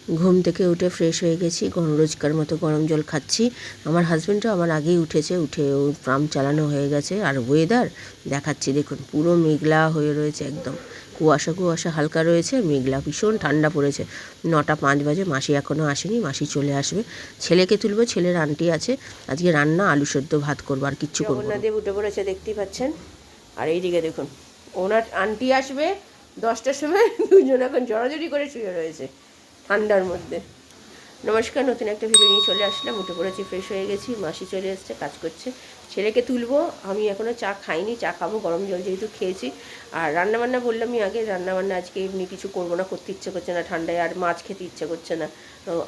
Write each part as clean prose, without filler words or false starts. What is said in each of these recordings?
ঘুম থেকে উঠে ফ্রেশ হয়ে গেছি, রোজকার মতো গরম জল খাচ্ছি। আমার হাজব্যান্ডও আমার আগেই উঠেছে, উঠে ও পাম্প চালানো হয়ে গেছে। আর ওয়েদার দেখাচ্ছি দেখুন, পুরো মেঘলা হয়ে রয়েছে, একদম কুয়াশা কুয়াশা হালকা রয়েছে, মেঘলা, ভীষণ ঠান্ডা পড়েছে। 9টা 5 বাজে, মাসি এখনও আসেনি, মাসি চলে আসবে। ছেলেকে তুলবো, ছেলের আন্টি আছে, আজকে রান্না আলু সেদ্ধ ভাত করবো, আর কিচ্ছু করবো না। জগন্নাথদেব উঠে পড়েছে, দেখতেই পাচ্ছেন। আর এইদিকে দেখুন, ওনার আন্টি আসবে 10টার সময়, দুজন এখন জড়াজড়ি করে শুয়ে রয়েছে ঠান্ডার মধ্যে। নমস্কার, নতুন একটা ভিডিও নিয়ে চলে আসলাম। উঠে পড়েছি, ফ্রেশ হয়ে গেছি, মাসি চলে এসছে, কাজ করছে। ছেলেকে তুলবো, আমি এখনও চা খাইনি, চা খাবো, গরম জল যেহেতু খেয়েছি। আর রান্নাবান্না বললামই আগে, রান্নাবান্না আজকে এমনি কিছু করবো না, করতে ইচ্ছে করছে না, ঠান্ডায় আর মাছ খেতে ইচ্ছে করছে না।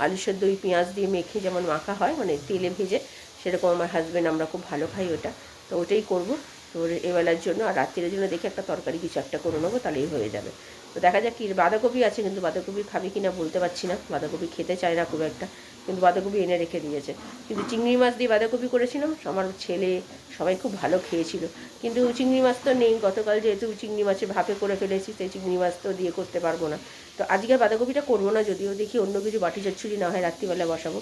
আলু সেদ্ধ ওই পেঁয়াজ দিয়ে মেখে যেমন মাখা হয়, মানে তেলে ভেজে, সেরকম আমার হাজব্যান্ড আমরা খুব ভালো খাই ওটা, তো ওটাই করবো তো এবেলার জন্য। আর রাত্রির জন্য দেখে একটা তরকারি কিছু একটা করে নেবো, তাহলেই হয়ে যাবে। তো দেখা যাক কি, বাঁধাকপি আছে, কিন্তু বাঁধাকপি খাবে কি না বলতে পারছি না, বাঁধাকপি খেতে চায় না খুব একটা, কিন্তু বাঁধাকপি এনে রেখে দিয়েছে। কিন্তু চিংড়ি মাছ দিয়ে বাঁধাকপি করেছিলাম, আমার ছেলে সবাই খুব ভালো খেয়েছিল। কিন্তু চিংড়ি মাছ তো নেই, গতকাল যেহেতু চিংড়ি মাছে ভাপে করে ফেলেছি, সেই চিংড়ি মাছ তো দিয়ে করতে পারবো না। তো আজকে বাঁধাকপিটা করবো না, যদিও দেখি অন্য কিছু বাটি চচ্চড়ি না হয় রাত্রিবেলা বসাবো।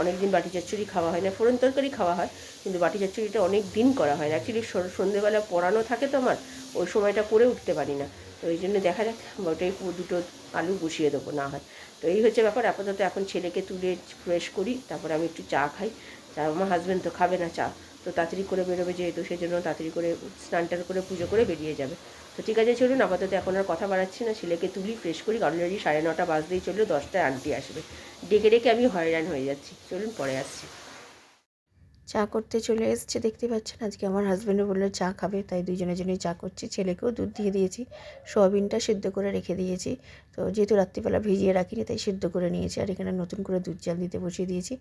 অনেক দিন বাটি চচ্চড়ি খাওয়া হয় না, ফোড়ন তরকারি খাওয়া হয়, কিন্তু বাটি চচ্চড়িটা অনেক দিন করা হয় না। অ্যাকচুয়ালি সন্ধ্যেবেলা পড়ানো থাকে তো আমার, ওই সময়টা করে উঠতে পারি না, তো ওই জন্য দেখা যাক ওটাই দুটো আলু বসিয়ে দেবো না হয়। তো এই হচ্ছে ব্যাপার। আপাতত এখন ছেলেকে তুলে ফ্রেশ করি, তারপরে আমি একটু চা খাই। চা আমার হাজব্যান্ড তো খাবে না চা, তো তাড়াতাড়ি করে বেরোবে যেহেতু, সেই জন্য তাড়াতাড়ি করে স্নান করে পুজো করে বেরিয়ে যাবে। তো ঠিক আছে, চলুন আপাতত এখন আর কথা বাড়াচ্ছি না, ছেলেকে তুলি, ফ্রেশ করি। অলরেডি 9:30 বাজতেই চললো, 10টায় আন্টি আসবে, ডেকে ডেকে আমি হয়রান হয়ে যাচ্ছি। চলুন পরে আসছি। চা করতে চলে এসছে, দেখতে পাচ্ছেন। আজকে আমার হাজব্যান্ডও বললো চা খাবে, তাই দুজনের জন্যই চা করছি। ছেলেকেও দুধ দিয়ে দিয়েছি, সোয়াবিনটা সিদ্ধ করে রেখে দিয়েছি, তো যেহেতু রাত্রিবেলা ভিজিয়ে রাখিনি তাই সিদ্ধ করে নিয়েছি। আর এখানে নতুন করে দুধ জাল দিতে বসিয়ে দিয়েছি।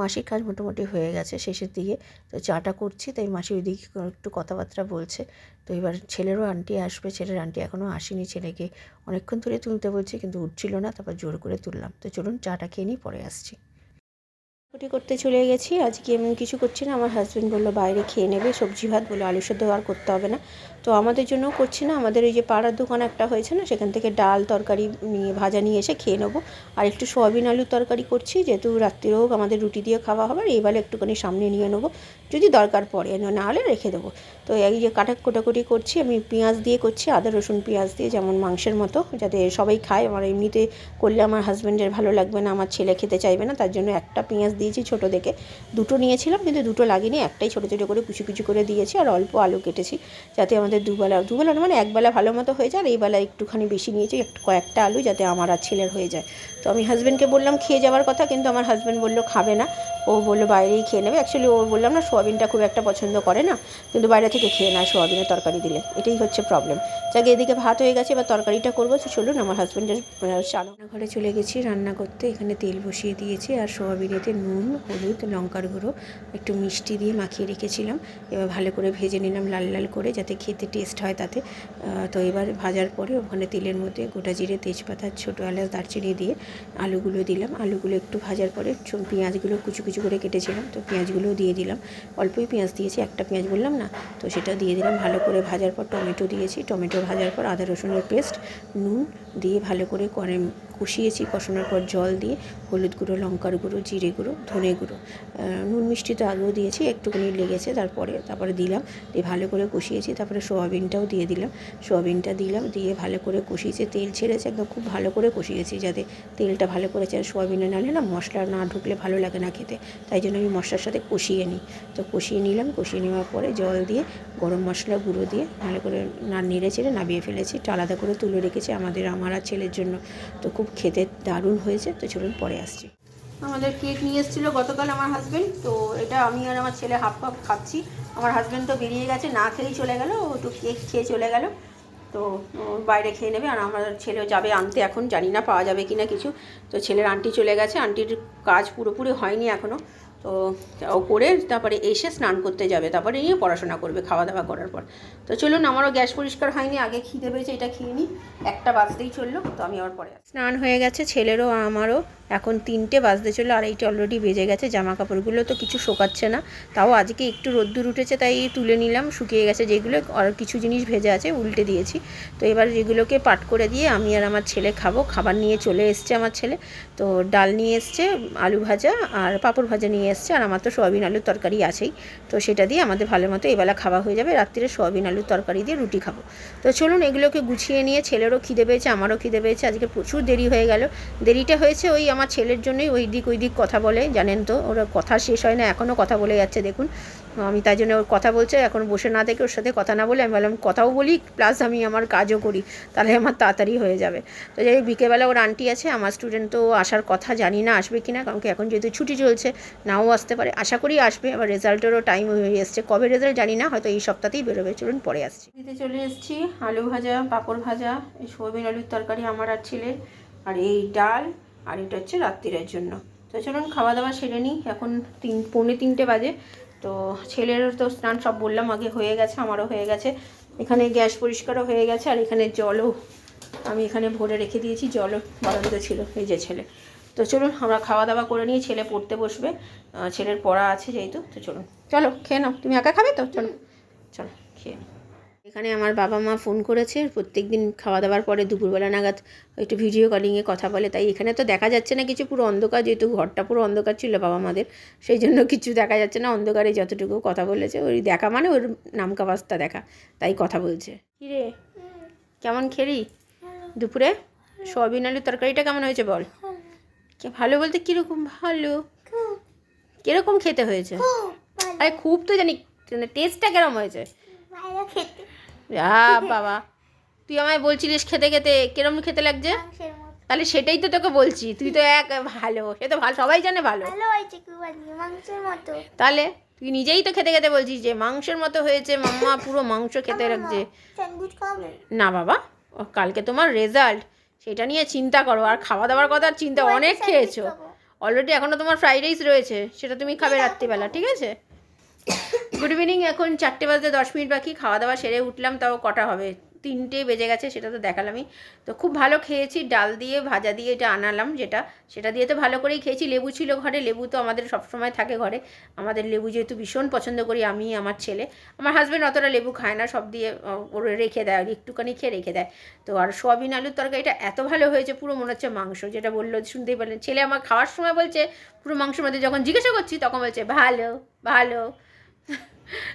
মাসির কাজ মোটামুটি হয়ে গেছে, শেষের দিকে, তো চাটা করছি, তাই মাসি ওইদিকে একটু কথাবার্তা বলছে। তো এবার ছেলেরও আন্টি আসবে, ছেলের আন্টি এখনও আসেনি, ছেলেকে অনেকক্ষণ ধরে তুলতে বলছে কিন্তু উঠছিল না, তারপর জোর করে তুললাম। তো চলুন চাটা খেয়ে নিই, পরে আসছি। রুটি করতে চলে গেছি, আজকে এমন কিছু করছি না। আমার হাজব্যান্ড বললো বাইরে খেয়ে নেবে, সবজি ভাত, বলে আলু সেদ্ধ আর করতে হবে না। তো আমাদের জন্যও করছি না, আমাদের এই যে পাড়ার দোকান একটা হয়েছে না, সেখান থেকে ডাল তরকারি নিয়ে, ভাজা নিয়ে এসে খেয়ে নেবো। আর একটু সয়াবিন আলুর তরকারি করছি, যেহেতু রাত্রিরেও আমাদের রুটি দিয়ে খাওয়া হবে, আর এইবেলা একটুখানি সামনে নিয়ে নেবো, যদি দরকার পড়ে, না হলে রেখে দেবো। তো এই যে কোটাকুটি করছি, আমি পেঁয়াজ দিয়ে করছি, আদা রসুন পেঁয়াজ দিয়ে, যেমন মাংসের মতো, যাতে সবাই খায়। আমার এমনিতে করলে আমার হাজব্যান্ডের ভালো লাগবে না, আমার ছেলে খেতে চাইবে না, তার জন্য একটা পেঁয়াজ দিয়েছি ছোটো দেখে। দুটো নিয়েছিলাম কিন্তু দুটো লাগেনি, একটাই ছোটো ছোটো করে কুচি কুচি করে দিয়েছি। আর অল্প আলু কেটেছি, যাতে আমাদের দুবেলা মানে একবেলা ভালো মতো হয়ে যায়। আর এই বেলা একটুখানি বেশি নিয়েছি, কয়েকটা আলু, যাতে আমার আর ছেলের হয়ে যায়। তো আমি হাজব্যান্ডকে বললাম খেয়ে যাওয়ার কথা, কিন্তু আমার হাজব্যান্ড বললো খাবে না, ও বললো বাইরেই খেয়ে নেবে। অ্যাকচুয়ালি ও বললাম না, সোয়াবিনটা খুব একটা পছন্দ করে না, কিন্তু বাইরে থেকে খেয়ে নেয় সোয়াবিনের তরকারি দিলে, এটাই হচ্ছে প্রবলেম। যাকে এদিকে ভাত হয়ে গেছে, এবার তরকারিটা করবো। চলুন, আমার হাজব্যান্ডের রান্নাঘরে চলে গেছি রান্না করতে। এখানে তেল বসিয়ে দিয়েছি, আর সোয়াবিনেতে নুন, হলুদ, লঙ্কার গুঁড়ো, একটু মিষ্টি দিয়ে মাখিয়ে রেখেছিলাম। এবার ভালো করে ভেজে নিলাম লাল লাল করে, যাতে খেতে টেস্ট হয় তাতে। তো এবার ভাজার পরে ওখানে তেলের মধ্যে গোটা জিরে, তেজপাতা, ছোটো এলাচ, দারচিনি দিয়ে আলুগুলো দিলাম। আলুগুলো একটু ভাজার পরে পেঁয়াজগুলো কুচি কুচি করে কেটেছিলাম, তো পেঁয়াজগুলোও দিয়ে দিলাম। অল্পই পেঁয়াজ দিয়েছি, একটা পেঁয়াজ বললাম না, তো সেটা দিয়ে দিলাম। ভালো করে ভাজার পর টমেটো দিয়েছি, টমেটো ভাজার পর আদা রসুনের পেস্ট, নুন দিয়ে ভালো করে কষিয়েছি। কষানোর পর জল দিয়ে হলুদ গুঁড়ো, লঙ্কার গুঁড়ো, জিরে গুঁড়ো, ধনে গুঁড়ো, নুন মিষ্টি তো আগেও দিয়েছি, একটুখানি লেগেছে, তারপরে দিলাম, দিয়ে ভালো করে কষিয়েছি। তারপরে সোয়াবিনটাও দিয়ে দিলাম, দিয়ে ভালো করে কষিয়েছি। তেল ছেড়েছে একদম, খুব ভালো করে কষিয়েছি, যাতে তেলটা ভালো করে আর সোয়াবিনে নাহলে না মশলা না ঢুকলে ভালো লাগে না খেতে, তাই জন্য আমি মশলার সাথে কষিয়ে নিই। তো কষিয়ে নিলাম, কষিয়ে নেওয়ার পরে জল দিয়ে, গরম মশলা গুঁড়ো দিয়ে ভালো করে নেড়ে চেড়ে নামিয়ে ফেলেছি। আলাদা করে তুলে রেখেছি আমার আর ছেলের জন্য। তো খুব খেতে দারুণ হয়েছে। তো চলুন পরে আসছি। আমাদের কেক নিয়ে এসেছিলো গতকাল আমার হাজব্যান্ড, তো এটা আমি আর আমার ছেলে হাফ হাফ খাচ্ছি। আমার হাজব্যান্ড তো বেরিয়ে গেছে, না খেয়েই চলে গেল, ও একটু কেক খেয়ে চলে গেল, তো বাইরে খেয়ে নেবে। আর আমার ছেলেও যাবে আনতে, এখন জানি না পাওয়া যাবে কি না কিছু। তো ছেলের আন্টি চলে গেছে, আন্টির কাজ পুরোপুরি হয়নি এখনও, তো ও করে তারপরে এসে স্নান করতে যাবে, তারপরে নিয়ে পড়াশোনা করবে খাওয়া দাওয়া করার পর। তো চলুন, আমারও গ্যাস পরিষ্কার হয়নি, আগে খিদে পেয়েছে, এটা খেয়ে নিই, 1টা বাজতেই চললো। তো আমি আবার পরে স্নান হয়ে গেছে ছেলেরও আমারও, এখন 3টে বাজতে চলো, আর এইটা অলরেডি বেজে গেছে। জামা কাপড়গুলো তো কিছু শোকাচ্ছে না, তাও আজকে একটু রোদ্দুর উঠেছে তাই তুলে নিলাম, শুকিয়ে গেছে যেগুলো, আর কিছু জিনিস ভেজে আছে উল্টে দিয়েছি। তো এবার যেগুলোকে পাট করে দিয়ে আমি আর আমার ছেলে খাবো। খাবার নিয়ে চলে এসছে আমার ছেলে, তো ডাল নিয়ে এসছে, আলু ভাজা আর পাঁপড় ভাজা নিয়ে এসছে, আর আমার তো সয়াবিন আলুর তরকারি আছেই। তো সেটা দিয়ে আমাদের ভালো মতো এবেলা খাওয়া হয়ে যাবে। রাত্রিরে সয়াবিন আলুর তরকারি দিয়ে রুটি খাবো। তো চলুন এগুলোকে গুছিয়ে নিয়ে, ছেলেরও খিদে পেয়েছে, আমারও খিদে পেয়েছে, আজকে প্রচুর দেরি হয়ে গেল। দেরিটা হয়েছে ওই আমার ছেলের জন্যই, ওই দিক কথা বলে, জানেন তো ওর কথা শেষ হয় না, এখনও কথা বলে যাচ্ছে দেখুন। আমি তাই জন্য ওর কথা বলছে, এখন বসে না থেকে ওর সাথে কথা না বলে আমি বললাম কথাও বলি প্লাস আমি আমার কাজও করি, তাহলে আমার তাড়াতাড়ি হয়ে যাবে। তো যাই বিকেলবেলা ওর আন্টি আছে, আমার স্টুডেন্ট তো আসার কথা, জানি না আসবে কি না, কারণ কি এখন যেহেতু ছুটি চলছে নাও আসতে পারে, আশা করি আসবে। আবার রেজাল্টেরও টাইম হয়ে এসছে, কবে রেজাল্ট জানি না, হয়তো এই সপ্তাহতেই বেরোবে। চলুন পরে আসছি। দিতে চলে এসেছি আলু ভাজা, পাঁপড় ভাজা, এই সয়াবিন আলুর তরকারি আমার আর ছেলের, আর এই ডাল, আর এটা হচ্ছে রাত্রিরের জন্য। তো চলুন খাওয়া দাওয়া সেরে নিই। এখন 3:45 বাজে। তো ছেলের তো স্নান সব বললাম আগে হয়ে গেছে, আমারও হয়ে গেছে। এখানে গ্যাস পরিষ্কারও হয়ে গেছে, আর এখানে জলও আমি এখানে ভরে রেখে দিয়েছি, জলও বারান্দাতে ছিল, এই যে ছেলে। তো চলুন আমরা খাওয়া দাওয়া করে নিয়ে ছেলে পড়তে বসবে, ছেলের পড়া আছে যেহেতু। তো চলুন, চলো খেয়ে নাও, তুমি একা খাবে তো? চলো চলো খেয়ে নাও। এখানে আমার বাবা মা ফোন করেছে, প্রত্যেক দিন খাওয়া দাওয়ার পরে দুপুরবেলা নাগাদ একটু ভিডিও কলিংয়ে কথা বলে, তাই এখানে তো দেখা যাচ্ছে না কিছু, পুরো অন্ধকার, যেহেতু ঘরটা পুরো অন্ধকার ছিল বাবা মাদের, সেই জন্য কিছু দেখা যাচ্ছে না, অন্ধকারে যতটুকু কথা বলেছে, ওই দেখা মানে ওর নামকা বাস্তা দেখা, তাই কথা বলছে। কিরে কেমন খেলি দুপুরে? সয়াবিন আলুর তরকারিটা কেমন হয়েছে বল? ভালো বলতে কীরকম ভালো? কীরকম খেতে হয়েছে? আরে খুব তো জানি, টেস্টটা কিরম হয়েছে? বাবা, তুই আমায় বলছিলিস খেতে খেতে কিরম খেতে লাগছে, তাহলে সেটাই তো তোকে বলছি, তুই তো এক ভালো, সে তো ভালো, সবাই জানে ভালো, তাহলে তুই নিজেই তো খেতে খেতে বলছিস যে মাংসের মতো হয়েছে মাম্মা, পুরো মাংস খেতে লাগছে। না বাবা, কালকে তোমার রেজাল্ট, সেটা নিয়ে চিন্তা করো, আর খাওয়া দাওয়ার কথা চিন্তা, অনেক খেয়েছো অলরেডি, এখনও তোমার ফ্রাইড রাইস রয়েছে, সেটা তুমি খাবে রাত্রিবেলা, ঠিক আছে? গুড ইভিনিং, এখন 4:10 বাকি, খাওয়া দাওয়া সেরে উঠলাম, তাও কটা হবে, 3টে বেজে গেছে, সেটা তো দেখালামই। তো খুব ভালো খেয়েছি, ডাল দিয়ে ভাজা দিয়ে এটা আনালাম, যেটা সেটা দিয়ে তো ভালো করেই খেয়েছি। লেবু ছিল ঘরে, লেবু তো আমাদের সবসময় থাকে ঘরে, আমাদের লেবু যেহেতু ভীষণ পছন্দ করি আমি, আমার ছেলে, আমার হাজব্যান্ড অতটা লেবু খায় না, সব দিয়ে ওরে রেখে দেয়, একটুখানি খেয়ে রেখে দেয়। তো আর সয়াবিন আলুর তরকারিটা এত ভালো হয়েছে, পুরো মনে হচ্ছে মাংস, যেটা বললো শুনতেই পারলেন, ছেলে আমার খাওয়ার সময় বলছে পুরো মাংসের মধ্যে, যখন জিজ্ঞাসা করছি তখন বলছে ভালো ভালো।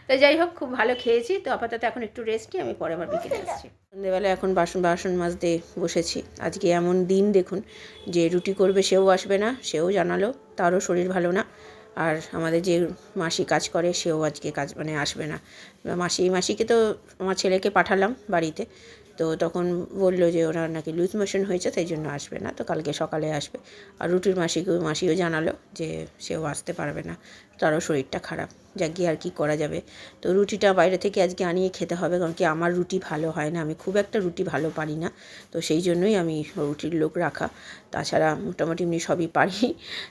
তো যাই হোক, খুব ভালো খেয়েছি। তো আপাতত এখন একটু রেস্ট নিই, আমি পরে আবার বিকেলে আসছি। সন্ধ্যেবেলা এখন বাসন মাজতে বসেছি। আজকে এমন দিন দেখুন, যে রুটি করবে সেও আসবে না, সেও জানালো, তারও শরীর ভালো না। আর আমাদের যে মাসি কাজ করে সেও আজকে কাজ মানে আসবে না। মাসিকে তো আমার ছেলেকে পাঠালাম বাড়িতে, তো তখন বললো যে ওনার নাকি লুজ মোশন হয়েছে, তাই জন্য আসবে না, তো কালকে সকালে আসবে। আর রুটির মাসিও জানালো যে সেও আসতে পারবে না, তারও শরীরটা খারাপ। যাক গিয়ে আর কি করা যাবে। তো রুটিটা বাইরে থেকে আজকে আনিয়ে খেতে হবে, কারণ কি আমার রুটি ভালো হয় না, আমি খুব একটা রুটি ভালো পারি না, তো সেই জন্যই আমি রুটির লোক রাখা, তাছাড়া মোটামুটি এমনি সবই পারি।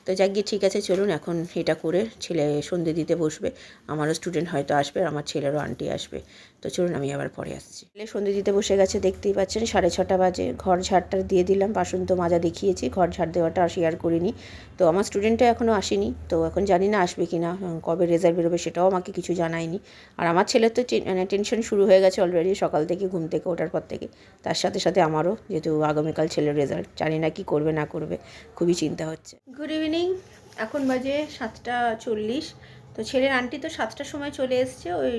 তো যাক গিয়ে ঠিক আছে, চলুন এখন এটা করে ছেলে সন্ধে দিতে বসবে, আমারও স্টুডেন্ট হয়তো আসবে, আর আমার ছেলেরও আন্টি আসবে। তো চলুন আমি আবার পরে আসছি। ছেলে সন্ধে দিতে বসে গেছে, দেখতেই পাচ্ছেন 6:30 বাজে। ঘর ঝাড়টা দিয়ে দিলাম, বাসন তো মাজা দেখিয়েছি, ঘর ঝাড় দেওয়াটা শেয়ার করিনি। তো আমার স্টুডেন্টটা এখনও আসেনি, তো এখন জানি না আসবে কি না, কবে রেজাল্ট বেরোবে সেটাও আমাকে কিছু জানায়নি। আর আমার ছেলের তো মানে টেনশন শুরু হয়ে গেছে অলরেডি, সকাল থেকে ঘুম থেকে ওঠার পর থেকে, তার সাথে সাথে আমারও, যেহেতু আগামীকাল ছেলের রেজাল্ট, জানি না কি করবে না করবে, খুবই চিন্তা হচ্ছে। গুড ইভিনিং, এখন বাজে 7:40। তো ছেলের আন্টি তো 7টার সময় চলে এসছে, ওই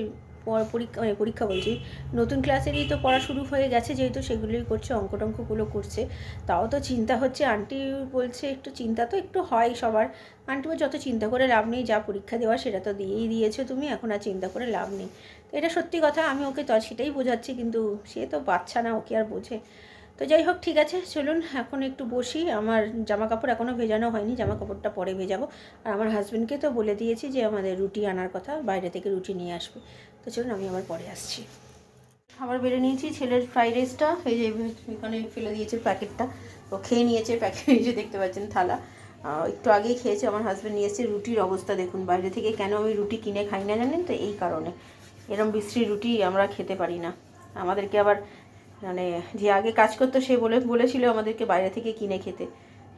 পরীক্ষা বলছি, নতুন ক্লাসেরই তো পড়া শুরু হয়ে গেছে, যেহেতু সেগুলোই করছে, অঙ্কগুলো করছে। তাও তো চিন্তা হচ্ছে, আন্টি বলছে একটু চিন্তা তো একটু হয় সবার। আন্টি বলছে যত চিন্তা করে লাভ নেই, যা পরীক্ষা দেওয়া সেটা তো দিয়েই দিয়েছো তুমি, এখন আর চিন্তা করে লাভ নেই। তো এটা সত্যি কথা, আমি ওকে তো সেটাই বোঝাচ্ছি, কিন্তু সে তো বাচ্চা না, ওকে আর বোঝে। তো যাই হোক ঠিক আছে, চলুন এখন একটু বসি, আমার জামা কাপড় এখনও ভেজানো হয়নি, জামা কাপড়টা পরে ভেজাবো। আর আমার হাজব্যান্ডকে তো বলে দিয়েছি যে আমাদের রুটি আনার কথা, বাইরে থেকে রুটি নিয়ে আসবে। তো চলুন আমি আবার পরে আসছি। খাবার বেড়ে নিয়েছি, ছেলের ফ্রাইড রাইসটা এই যে এখানে ফেলে দিয়েছে প্যাকেটটা, তো খেয়ে নিয়েছে, প্যাকেট নিয়েছে, দেখতে পাচ্ছেন থালা, একটু আগেই খেয়েছে। আমার হাজব্যান্ড নিয়ে এসেছে, রুটির অবস্থা দেখুন বাইরে থেকে, কেন আমি রুটি কিনে খাই না জানেন তো, এই কারণে, এরম বিশ্রী রুটি আমরা খেতে পারি না। আমাদেরকে আবার মানে যে আগে কাজ করতো সে বলেছিল আমাদেরকে বাইরে থেকে কিনে খেতে,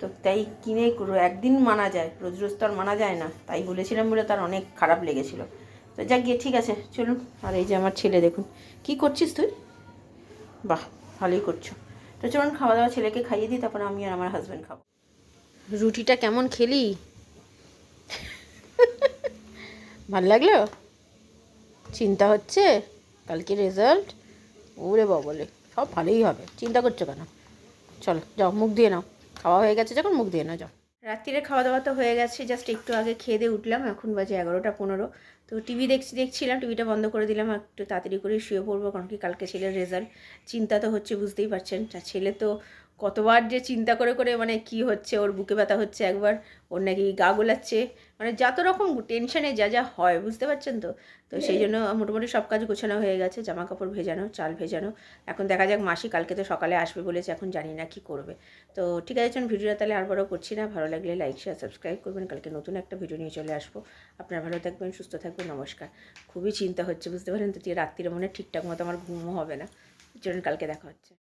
তো তাই কিনে একদিন মানা যায়, রোজ রোজ তো আর মানা যায় না, তাই বলেছিলাম বলে তার অনেক খারাপ লেগেছিলো। তো যাক গিয়ে ঠিক আছে চলুন। আর এই যে আমার ছেলে দেখুন, কি করছিস তুই? বাহ, ভালোই করছো। তো চলুন খাওয়া দাওয়া ছেলেকে খাইয়ে দিই, তারপরে আমি আর আমার হাজব্যান্ড খাবো। রুটিটা কেমন খেলি? ভাল লাগলো? চিন্তা হচ্ছে কালকে রেজাল্ট? ওরে বাবলে, সব ভালোই হবে, চিন্তা করছো কেন? চলো যাও, মুখ দিয়ে নাও, খাওয়া হয়ে গেছে যখন মুখ দিয়ে নাও যাও। রাত্রিরে খাওয়া দাওয়া তো হয়ে গেছে, জাস্ট একটু আগে খেয়ে দিয়ে উঠলাম, এখন বাজে 11টা 15। তো টিভি দেখছিলাম, টিভিটা বন্ধ করে দিলাম, একটু তাড়াতাড়ি করে শুয়ে পড়বো, কারণ কি কালকে ছেলের রেজাল্ট। চিন্তা তো হচ্ছে, বুঝতেই পারছেন, ছেলে তো কতবার যে চিন্তা করে করে মানে কি হচ্ছে, ওর বুকে ব্যথা হচ্ছে একবার, ওর নাকি গা গোলাচ্ছে, মানে যত রকম টেনশানে যা যা হয় বুঝতে পারছেন তো। তো সেই জন্য মোটামুটি সব কাজ গোছানো হয়ে গেছে, জামা কাপড় ভেজানো, চাল ভেজানো। এখন দেখা যাক, মাসি কালকে তো সকালে আসবে বলেছে, এখন জানি না কি করবে। তো ঠিক আছে, চলুন ভিডিওটা তাহলে আর বড় করছি না, ভালো লাগলে লাইক শেয়ার সাবস্ক্রাইব করবেন, কালকে নতুন একটা ভিডিও নিয়ে চলে আসবো। আপনারা ভালো থাকবেন, সুস্থ থাকবেন, নমস্কার। খুবই চিন্তা হচ্ছে বুঝতে পারেন তো, রাত্রিরে মনে ঠিকঠাক মতো আমার ঘুমও হবে না। চলুন কালকে দেখা হচ্ছে।